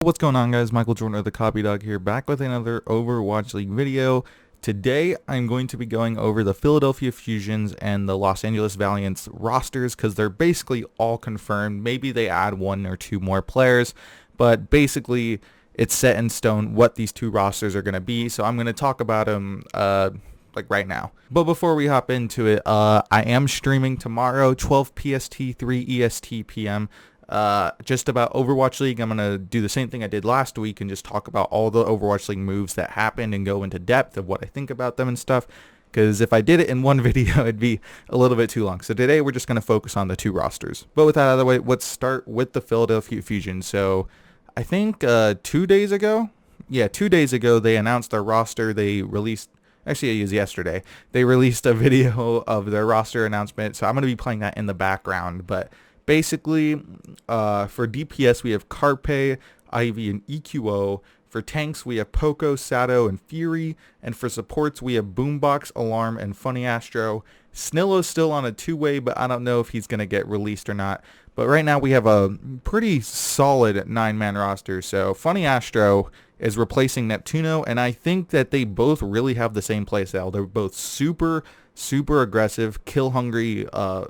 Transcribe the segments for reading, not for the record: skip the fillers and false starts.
What's going on, guys? Michael Jordan of the Copy Dog here, back with another Overwatch League video. Today I'm going to be going over the Philadelphia Fusions and the Los Angeles Valiant's rosters because they're basically all confirmed. Maybe they add one or two more players, but basically it's set in stone what these two rosters are going to be. So I'm going to talk about them like right now. But before we hop into it, I am streaming tomorrow, 12 PST, 3 EST PM. Just about Overwatch League. I'm going to do the same thing I did last week and just talk about all the Overwatch League moves that happened and go into depth of what I think about them and stuff. Because if I did it in one video, it'd be a little bit too long. So today we're just going to focus on the two rosters. But with that out of the way, let's start with the Philadelphia Fusion. So I think 2 days ago, they announced their roster. They released, actually it was yesterday, they released a video of their roster announcement. So I'm going to be playing that in the background. But basically, for DPS, we have Carpe, Ivy, and EQO. For tanks, we have Poco, Sato, and Fury. And for supports, we have Boombox, Alarm, and Funny Astro. Snillo's still on a two-way, but I don't know if he's going to get released or not. But right now, we have a pretty solid 9-man roster. So Funny Astro is replacing Neptuno, and I think that they both really have the same playstyle. They're both super aggressive, kill hungry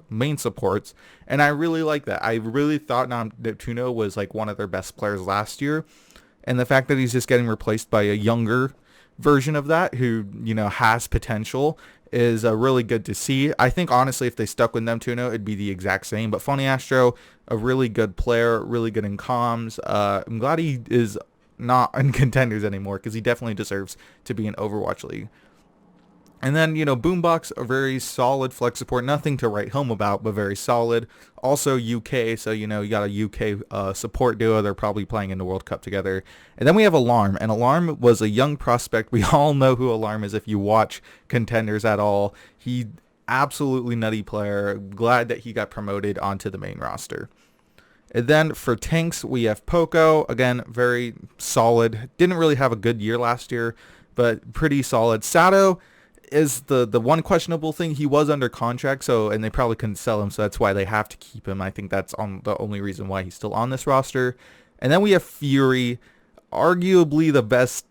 main supports, and I really like that. I really thought Neptuno was like one of their best players last year, and the fact that he's just getting replaced by a younger version of that who, you know, has potential is really good to see. I think honestly if they stuck with Neptuno it'd be the exact same, but Funny Astro, a really good player, really good in comms. I'm glad he is not in contenders anymore because he definitely deserves to be in Overwatch League. And then, you know, Boombox, a very solid flex support. Nothing to write home about, but very solid. Also UK, so, you know, you got a UK support duo. They're probably playing in the World Cup together. And then we have Alarm. And Alarm was a young prospect. We all know who Alarm is if you watch contenders at all. He absolutely nutty player. Glad that he got promoted onto the main roster. And then for tanks, we have Poco. Again, very solid. Didn't really have a good year last year, but pretty solid. Sato is the one questionable thing. He was under contract, so, and they probably couldn't sell him, so that's why they have to keep him. I think that's the only reason why he's still on this roster. And then we have Fury, arguably the best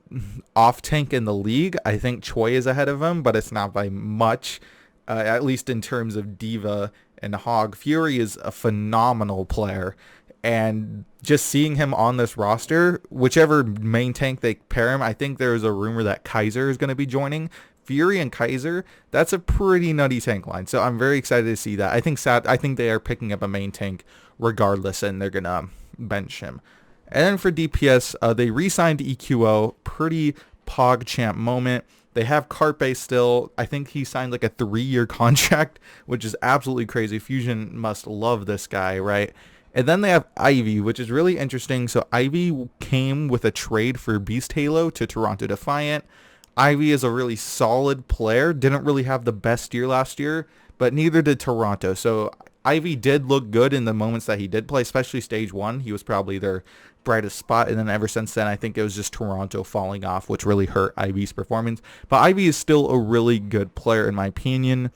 off tank in the league. I think Choi is ahead of him, but it's not by much, at least in terms of Diva and Hog. Fury is a phenomenal player, and just seeing him on this roster, whichever main tank they pair him, I think there is a rumor that Kaiser is going to be joining. Fury and Kaiser, that's a pretty nutty tank line. So I'm very excited to see that. I think they are picking up a main tank regardless, and they're going to bench him. And then for DPS, they re-signed EQO. Pretty PogChamp moment. They have Carpe still. I think he signed like a 3-year contract, which is absolutely crazy. Fusion must love this guy, right? And then they have Ivy, which is really interesting. So Ivy came with a trade for Beast Halo to Toronto Defiant. Ivy is a really solid player. Didn't really have the best year last year, but neither did Toronto. So Ivy did look good in the moments that he did play, especially stage 1. He was probably their brightest spot, and then ever since then, I think it was just Toronto falling off, which really hurt Ivy's performance. But Ivy is still a really good player in my opinion.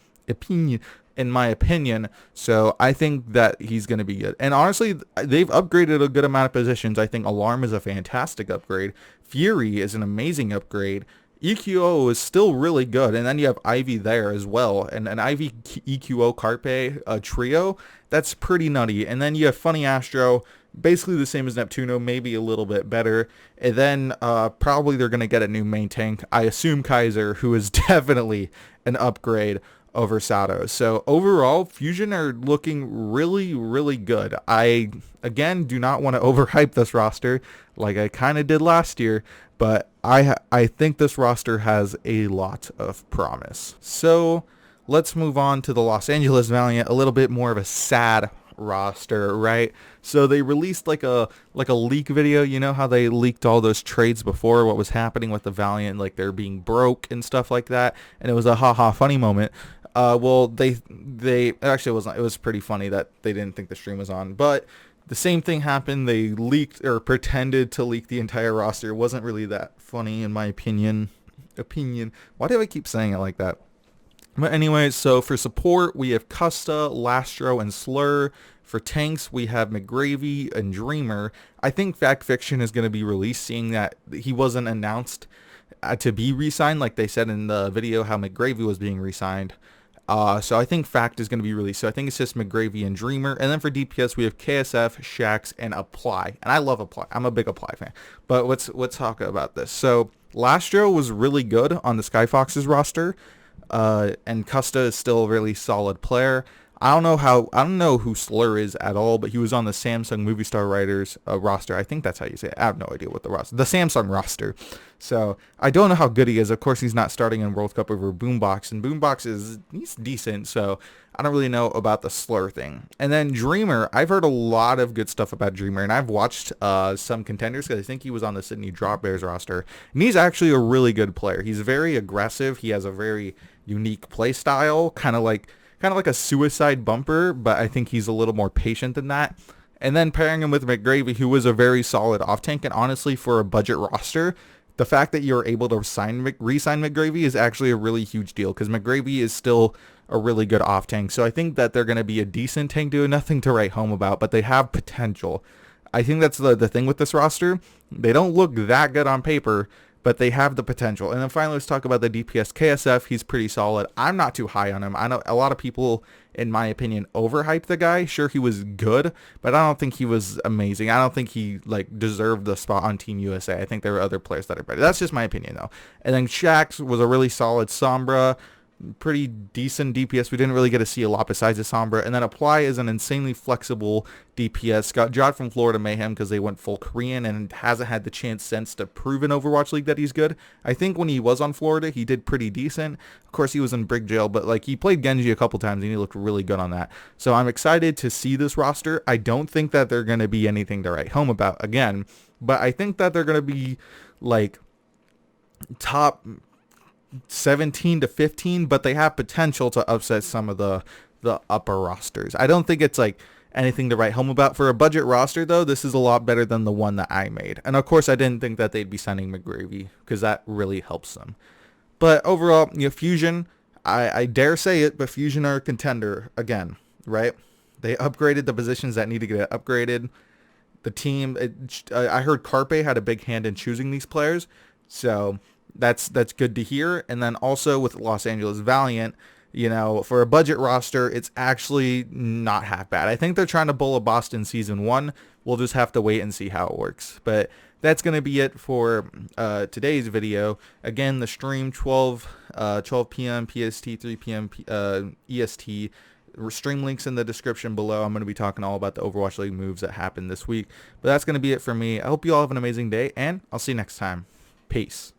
So I think that he's going to be good. And honestly, they've upgraded a good amount of positions. I think Alarm is a fantastic upgrade. Fury is an amazing upgrade. EQO is still really good, and then you have Ivy there as well, and an Ivy EQO Carpe trio, that's pretty nutty. And then you have Funny Astro, basically the same as Neptuno, maybe a little bit better. And then probably they're going to get a new main tank, I assume Kaiser, who is definitely an upgrade over Sato. So overall, Fusion are looking really good. I, again, do not want to overhype this roster like I kind of did last year, but I think this roster has a lot of promise. So let's move on to the Los Angeles Valiant, a little bit more of a sad roster, right? So they released like a leak video. You know how they leaked all those trades before, what was happening with the Valiant, like they're being broke and stuff like that, and it was a haha funny moment. Well, they actually, it wasn't. It was pretty funny that they didn't think the stream was on, but the same thing happened. They leaked or pretended to leak the entire roster. It wasn't really that funny in my opinion. Why do I keep saying it like that? But anyways, so for support, we have Custa, Lastro, and Slur. For tanks, we have McGravy and Dreamer. I think Fact Fiction is going to be released, seeing that he wasn't announced to be re-signed like they said in the video how McGravy was being re-signed. So I think Fact is going to be released. So I think it's just McGravy and Dreamer. And then for DPS, we have KSF, Shax, and Apply. And I love Apply. I'm a big Apply fan. But let's talk about this. So Lastro was really good on the Skyfox's roster. And Custa is still a really solid player. I don't know who Slur is at all, but he was on the Samsung Movie Star Writers roster. I think that's how you say it. I have no idea what the Samsung roster. So I don't know how good he is. Of course, he's not starting in World Cup over Boombox, and Boombox he's decent. So I don't really know about the Slur thing. And then Dreamer, I've heard a lot of good stuff about Dreamer, and I've watched some contenders because I think he was on the Sydney Drop Bears roster, and he's actually a really good player. He's very aggressive. He has a very unique play style, kind of like a suicide bumper, but I think he's a little more patient than that. And then pairing him with McGravy, who was a very solid off tank, and honestly, for a budget roster, the fact that you're able to re-sign McGravy is actually a really huge deal, because McGravy is still a really good off tank. So I think that they're going to be a decent tank duo, nothing to write home about, but they have potential. I think that's the thing with this roster. They don't look that good on paper, but they have the potential. And then finally, let's talk about the DPS. KSF, he's pretty solid. I'm not too high on him. I know a lot of people, in my opinion, overhyped the guy. Sure, he was good, but I don't think he was amazing. I don't think he deserved the spot on Team USA. I think there were other players that are better. That's just my opinion, though. And then Shax was a really solid Sombra. Pretty decent DPS. We didn't really get to see a lot besides the Sombra. And then Apply is an insanely flexible DPS. Got dropped from Florida Mayhem because they went full Korean and hasn't had the chance since to prove in Overwatch League that he's good. I think when he was on Florida, he did pretty decent. Of course, he was in Brig Jail, but he played Genji a couple times and he looked really good on that. So I'm excited to see this roster. I don't think that they're going to be anything to write home about again, but I think that they're going to be top 17 to 15, but they have potential to upset some of the upper rosters. I don't think it's anything to write home about. For a budget roster, though, this is a lot better than the one that I made. And of course, I didn't think that they'd be signing McGravy because that really helps them. But overall, Fusion, I dare say it, but Fusion are a contender again, right? They upgraded the positions that need to get upgraded. The team, I heard Carpe had a big hand in choosing these players, so that's good to hear. And then also with Los Angeles Valiant, for a budget roster, it's actually not half bad. I think they're trying to bull a Boston season 1. We'll just have to wait and see how it works. But that's going to be it for today's video. Again, the stream 12 p.m. PST, 3 p.m. EST. Stream links in the description below. I'm going to be talking all about the Overwatch League moves that happened this week. But that's going to be it for me. I hope you all have an amazing day, and I'll see you next time. Peace.